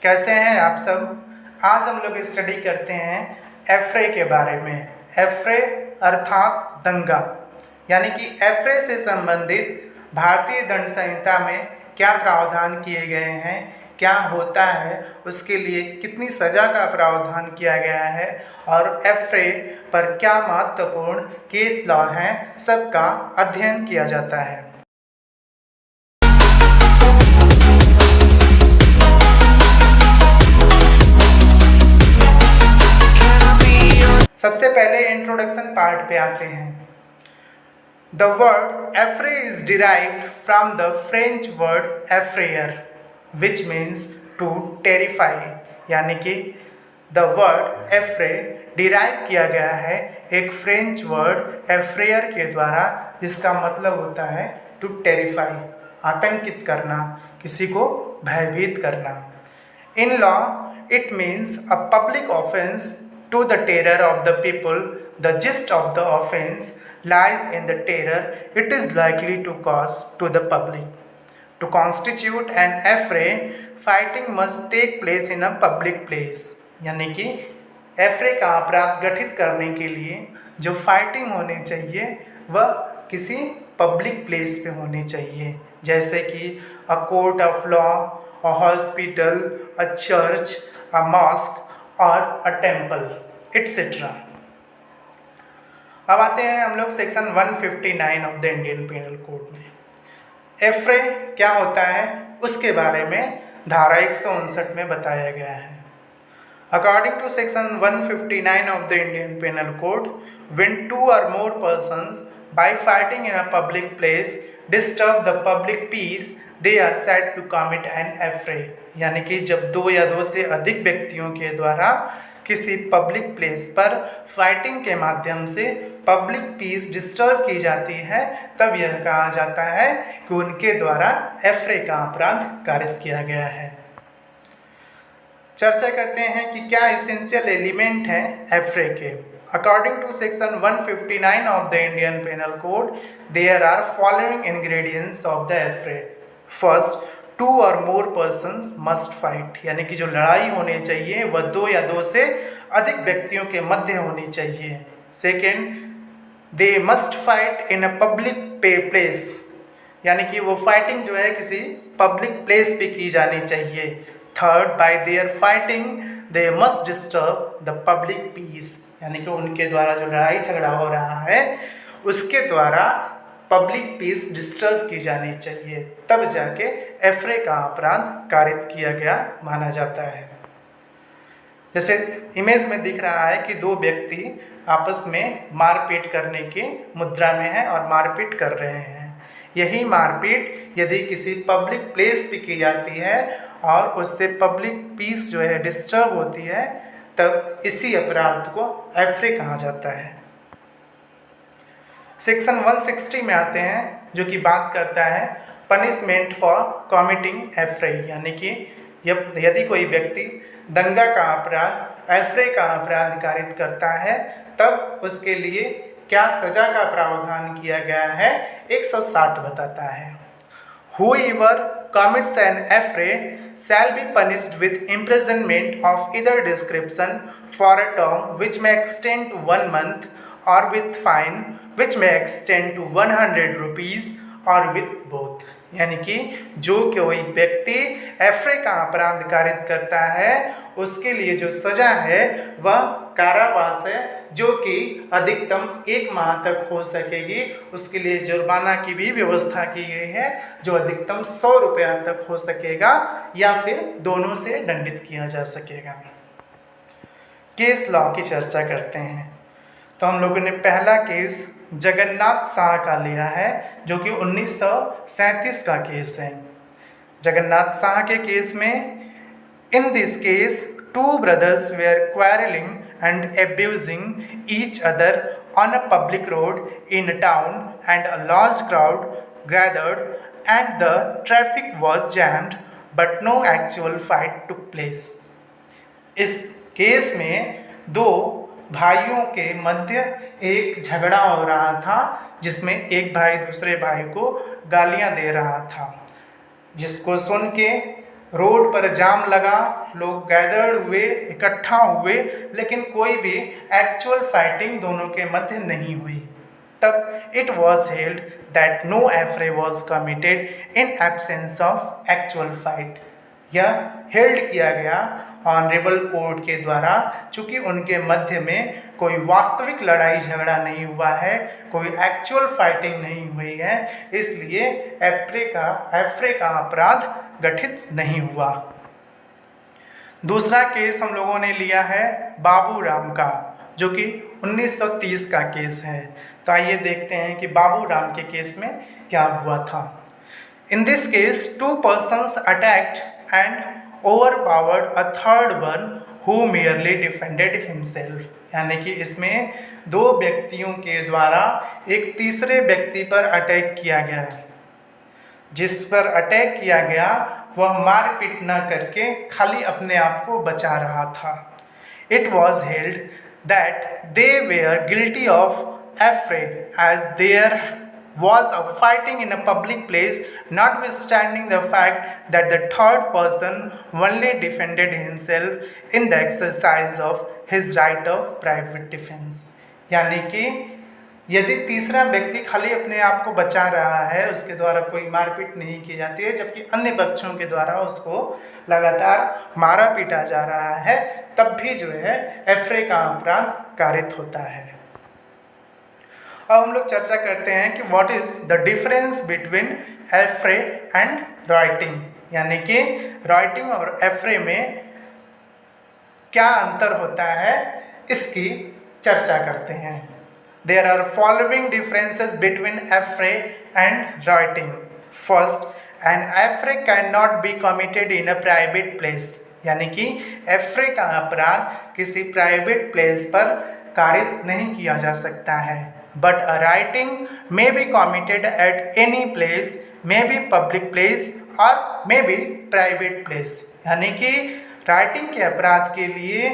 कैसे हैं आप सब। आज हम लोग स्टडी करते हैं एफरे के बारे में। एफरे अर्थात दंगा, यानी कि एफरे से संबंधित भारतीय दंड संहिता में क्या प्रावधान किए गए हैं, क्या होता है, उसके लिए कितनी सज़ा का प्रावधान किया गया है और एफरे पर क्या महत्वपूर्ण केस लॉ हैं, सबका अध्ययन किया जाता है। सबसे पहले इंट्रोडक्शन पार्ट पे आते हैं। The word affray is derived from the French word affrayer which means to terrify, यानी कि द वर्ड एफ्रे डिराइव किया गया है एक फ्रेंच वर्ड एफ्रेयर के द्वारा, जिसका मतलब होता है टू टेरिफाई, आतंकित करना, किसी को भयभीत करना। In law it means a public offence to the terror of the people. The gist of the offense lies in the terror it is likely to cause to the public. To constitute an affray, fighting must take place in a public place. यानी कि एफ्रे का अपराध गठित करने के लिए जो fighting होनी चाहिए वह किसी पब्लिक प्लेस पे होनी चाहिए, जैसे कि a court of law, a hospital, a church, a mosque और अ टेम्पल एटसेट्रा। अब आते हैं हम लोग section 159 of the Indian penal code में। एफ्रे क्या होता है उसके बारे में धारा 159 में बताया गया है। According to section 159 of the Indian penal code, when two or more persons by fighting in a public place disturb the public peace, they are said to commit an affray। यानी कि जब दो या दो से अधिक व्यक्तियों के द्वारा किसी पब्लिक प्लेस पर फाइटिंग के माध्यम से पब्लिक पीस डिस्टर्ब की जाती है, तब यह कहा जाता है कि उनके द्वारा एफ्रे का अपराध कारित किया गया है। चर्चा करते हैं कि क्या इसेंशियल एलिमेंट है एफ्रे के। According to section 159 of the Indian penal code, there are following ingredients of the affray. First, two और मोर पर्सन्स मस्ट फाइट, यानी कि जो लड़ाई होनी चाहिए वह दो या दो से अधिक व्यक्तियों के मध्य होनी चाहिए। Second, they must fight in a public place, यानी कि वो फाइटिंग जो है किसी पब्लिक प्लेस पे की जानी चाहिए। Third, bye there fighting they must disturb the public piece, यानी कि उनके द्वारा जो लड़ाई झगड़ा हो रहा है उसके द्वारा पब्लिक पीस डिस्टर्ब की जानी चाहिए, तब जाके एफ्रे का अपराध कारित किया गया माना जाता है। जैसे इमेज में दिख रहा है कि दो व्यक्ति आपस में मारपीट करने की मुद्रा में हैं और मारपीट कर रहे हैं। यही मारपीट यदि किसी पब्लिक प्लेस पे की जाती है और उससे पब्लिक पीस जो है डिस्टर्ब होती है, तब इसी अपराध को एफ्रे कहा जाता है। सेक्शन 160 में आते हैं, जो कि बात करता है पनिशमेंट फॉर कॉमिटिंग एफ्रे, यानी कि यदि कोई व्यक्ति दंगा का अपराध, एफ्रे का अपराध कारित करता है, तब उसके लिए क्या सजा का प्रावधान किया गया है 160 बताता है। Whoever commits an affray shall be punished with imprisonment of either description for a term which may extend to 1 month, or with fine which may extend to 100 rupees, or with both। यानी कि जो कोई व्यक्ति एफ्रे का अपराध कारित करता है उसके लिए जो सजा है वह कारावास है, जो कि अधिकतम 1 माह तक हो सकेगी। उसके लिए जुर्माना की भी व्यवस्था की गई है, जो अधिकतम 100 रुपया तक हो सकेगा या फिर दोनों से दंडित किया जा सकेगा। केस लॉ की चर्चा करते हैं। तो हम लोगों ने पहला केस जगन्नाथ शाह का लिया है, जो कि 1937 का केस है। जगन्नाथ शाह के केस में, in this case two brothers were quarrelling and abusing each other on a public road in a town and a large crowd gathered and the traffic was jammed but no actual fight took place. इस केस में दो भाइयों के मध्य एक झगड़ा हो रहा था, जिसमें एक भाई दूसरे भाई को गालियां दे रहा था, जिसको सुन के रोड पर जाम लगा, लोग गैदर्ड हुए, इकट्ठा हुए, लेकिन कोई भी एक्चुअल फाइटिंग दोनों के मध्य नहीं हुई। तब it was held that no affray was committed in absence of actual fight. यह हेल्ड किया गया ऑनरेबल कोर्ट के द्वारा, चूंकि उनके मध्य में कोई वास्तविक लड़ाई झगड़ा नहीं हुआ है, कोई एक्चुअल फाइटिंग नहीं हुई है, इसलिए एफ्रे का अपराध गठित नहीं हुआ। दूसरा केस हम लोगों ने लिया है बाबू राम का, जो कि 1930 का केस है। तो आइए देखते हैं कि बाबू राम के केस में क्या हुआ था। इन this case 2 persons attacked and overpowered a third one who merely defended himself। यानी कि इसमें 2 व्यक्तियों के द्वारा एक तीसरे व्यक्ति पर अटैक किया गया। जिस पर अटैक किया गया वह मारपीट न करके खाली अपने आप को बचा रहा था। It was held that they were guilty of affray as there was a fighting in a public place, notwithstanding the fact that the third person only defended himself in the exercise of his right of private defense। यानी कि यदि तीसरा व्यक्ति खाली अपने आप को बचा रहा है, उसके द्वारा कोई मारपीट नहीं की जाती है, जबकि अन्य पक्षों के द्वारा उसको लगातार मारा पीटा जा रहा है, तब भी जो है एफ्रे का अपराध कारित होता है। अब हम लोग चर्चा करते हैं कि what is the difference between affray and rioting, यानी कि राइटिंग और एफ्रे में क्या अंतर होता है, इसकी चर्चा करते हैं। There are following differences between affray and rioting. First, an affray can not be committed in a private place, यानी कि एफ्रे का अपराध किसी प्राइवेट प्लेस पर कारित नहीं किया जा सकता है। But a writing may be committed at any place, may be public place or may be private place। यानी कि राइटिंग के अपराध के लिए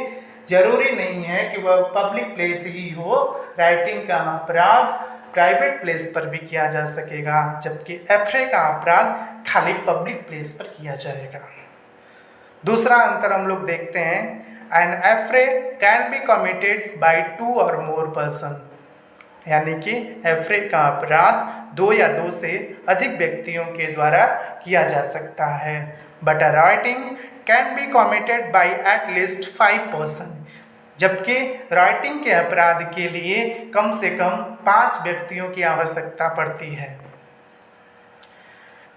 जरूरी नहीं है कि वह पब्लिक प्लेस ही हो, राइटिंग का अपराध प्राइवेट प्लेस पर भी किया जा सकेगा, जबकि एफ्रे का अपराध खाली पब्लिक प्लेस पर किया जाएगा। दूसरा अंतर हम लोग देखते हैं, an affray can be committed by 2 or more person, यानी कि एफ्रे का अपराध 2 या 2 से अधिक व्यक्तियों के द्वारा किया जा सकता है। But a writing can be committed by at least 5 person, जबकि राइटिंग के अपराध के लिए कम से कम 5 व्यक्तियों की आवश्यकता पड़ती है।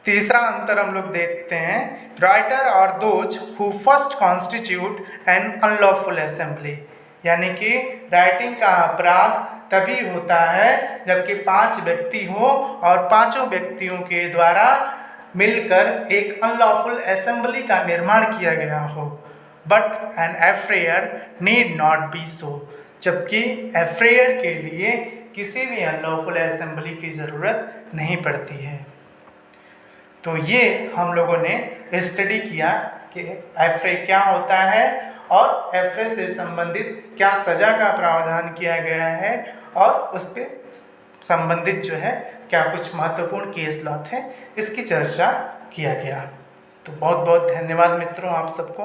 तीसरा अंतर हम लोग देखते हैं, राइटर और those who first constitute N unlawful assembly, यानी कि राइटिंग का अपराध तभी होता है जबकि 5 व्यक्ति हो और 5 व्यक्तियों के द्वारा मिलकर एक अनलॉफुल असेंबली का निर्माण किया गया हो। But an affray need not be so, जबकि एफ्रेयर के लिए किसी भी अनलॉफुल असेंबली की ज़रूरत नहीं पड़ती है। तो ये हम लोगों ने स्टडी किया कि एफ्रे क्या होता है और एफ्रे से संबंधित क्या सज़ा का प्रावधान किया गया है और उसके संबंधित जो है क्या कुछ महत्वपूर्ण केस लॉ थे, इसकी चर्चा किया गया। तो बहुत बहुत धन्यवाद मित्रों आप सबको।